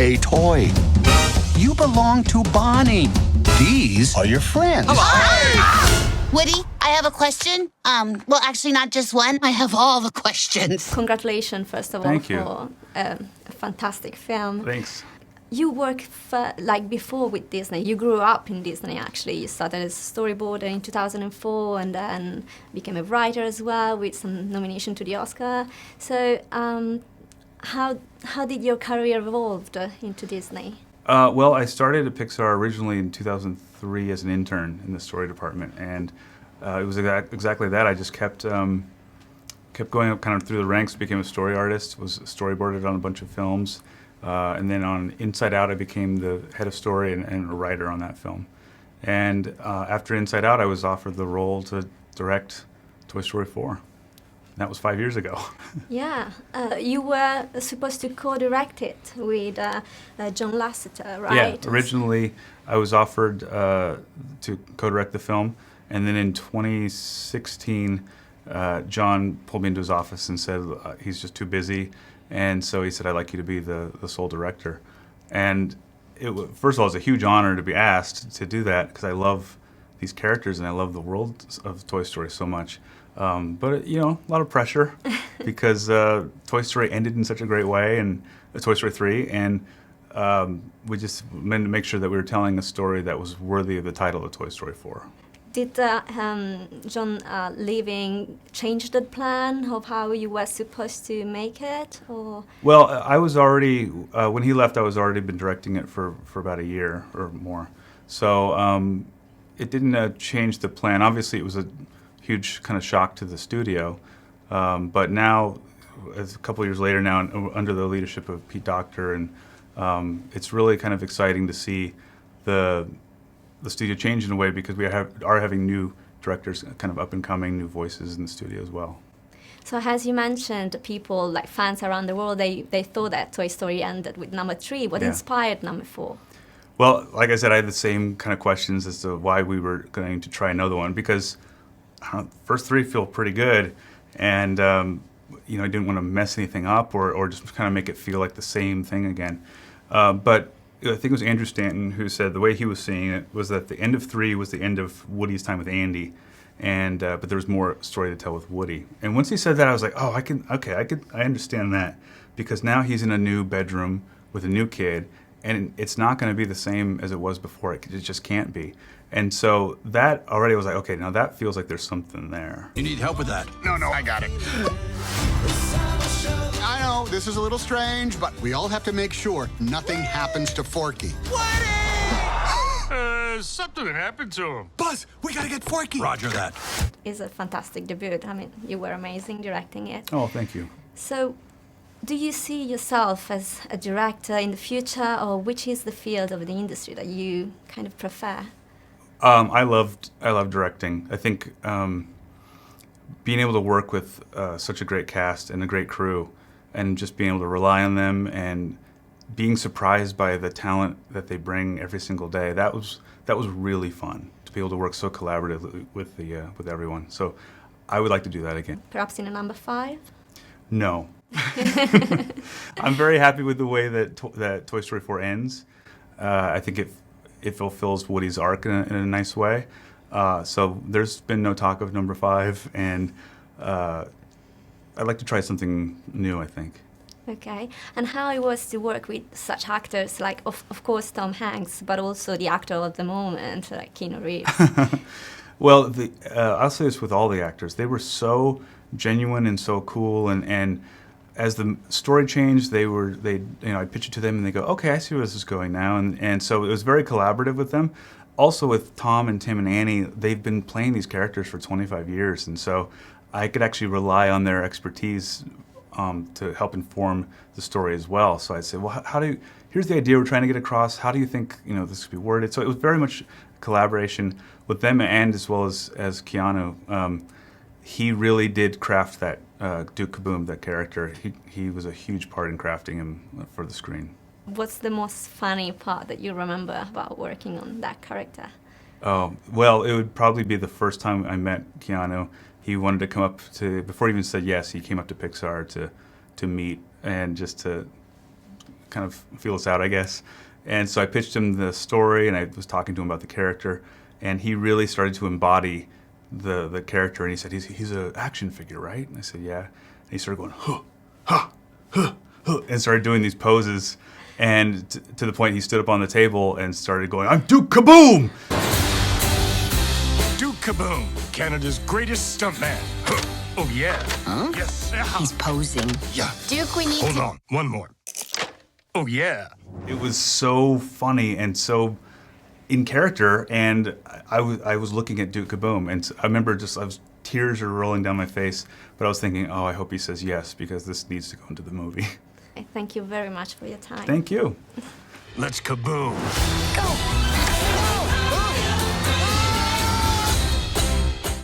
a toy. You belong to Bonnie. These are your friends. Woody, I have a question. Well, actually, not just one. I have all the questions. Congratulations, first of all, Thank you. for a fantastic film. Thanks. You worked like before with Disney. You grew up in Disney, actually. You started as a storyboarder in 2004 and then became a writer as well with some nomination to the Oscar. So how did your career evolve into Disney? Well, I started at Pixar originally in 2003 as an intern in the story department, and it was exactly that. I just kept going up kind of through the ranks, became a story artist, was storyboarded on a bunch of films, and then on Inside Out I became the head of story and a writer on that film. And after Inside Out I was offered the role to direct Toy Story 4. That was 5 years ago. Yeah, you were supposed to co-direct it with John Lasseter, right? Yeah, originally I was offered to co-direct the film, and then in 2016, John pulled me into his office and said he's just too busy, and so he said, I'd like you to be the sole director. And first of all, it's a huge honor to be asked to do that, because I love these characters and I love the world of Toy Story so much. But, you know, a lot of pressure because Toy Story ended in such a great way, and Toy Story 3, and we just wanted to make sure that we were telling a story that was worthy of the title of Toy Story 4. Did John leaving change the plan of how you were supposed to make it? Or? Well, I was already, when he left, I was already been directing it for about a year or more. So it didn't change the plan. Obviously, it was a huge kind of shock to the studio. But now, a couple of years later now, under the leadership of Pete Docter, and it's really kind of exciting to see the studio change in a way, because we are having new directors, kind of up and coming, new voices in the studio as well. So as you mentioned, people, like fans around the world, they thought that Toy Story ended with number 3. What inspired number 4? Well, like I said, I had the same kind of questions as to why we were going to try another one, because first 3 feel pretty good, and you know, I didn't want to mess anything up or just kind of make it feel like the same thing again. But I think it was Andrew Stanton who said the way he was seeing it was that the end of 3 was the end of Woody's time with Andy, and but there was more story to tell with Woody. And once he said that, I was like, oh, I understand that, because now he's in a new bedroom with a new kid, and it's not going to be the same as it was before. It just can't be. And so that already was like, okay, now that feels like there's something there. You need help with that? No, I got it. I know, this is a little strange, but we all have to make sure nothing happens to Forky. Something happened to him. Buzz, we gotta get Forky. Roger that. It's a fantastic debut. I mean, you were amazing directing it. Oh, thank you. So, do you see yourself as a director in the future, or which is the field of the industry that you kind of prefer? I love directing. I think being able to work with such a great cast and a great crew, and just being able to rely on them and being surprised by the talent that they bring every single day, that was really fun, to be able to work so collaboratively with everyone. So I would like to do that again. Perhaps in a number 5? No. I'm very happy with the way that Toy Story 4 ends. I think it fulfills Woody's arc in a nice way. So there's been no talk of number 5, and I'd like to try something new, I think. Okay. And how it was to work with such actors, like, of course, Tom Hanks, but also the actor of the moment, like Keanu Reeves? Well, I'll say this with all the actors. They were so genuine and so cool, and as the story changed, I'd pitch it to them, and they go, okay, I see where this is going now, and so it was very collaborative with them. Also with Tom and Tim and Annie, they've been playing these characters for 25 years, and so I could actually rely on their expertise to help inform the story as well. So I'd say, well, here's the idea we're trying to get across. How do you think this could be worded? So it was very much collaboration with them, and as well as Keanu. He really did craft that Duke Kaboom, that character. He was a huge part in crafting him for the screen. What's the most funny part that you remember about working on that character? Oh, well, it would probably be the first time I met Keanu. He wanted to come up before he even said yes, he came up to Pixar to meet and just to kind of feel us out, I guess. And so I pitched him the story, and I was talking to him about the character, and he really started to embody the character. And he said, he's an action figure, right? And I said, yeah. And he started going, huh, huh, huh, huh, and started doing these poses. And to the point he stood up on the table and started going, I'm Duke Kaboom! Duke Kaboom, Canada's greatest stuntman. Oh, yeah. Huh? Yes. He's posing. Yeah. Duke, we need Hold to... on. One more. Oh, yeah. It was so funny and so in character, and I was looking at Duke Kaboom, and I remember tears were rolling down my face, but I was thinking, oh, I hope he says yes, because this needs to go into the movie. Thank you very much for your time. Thank you. Let's kaboom.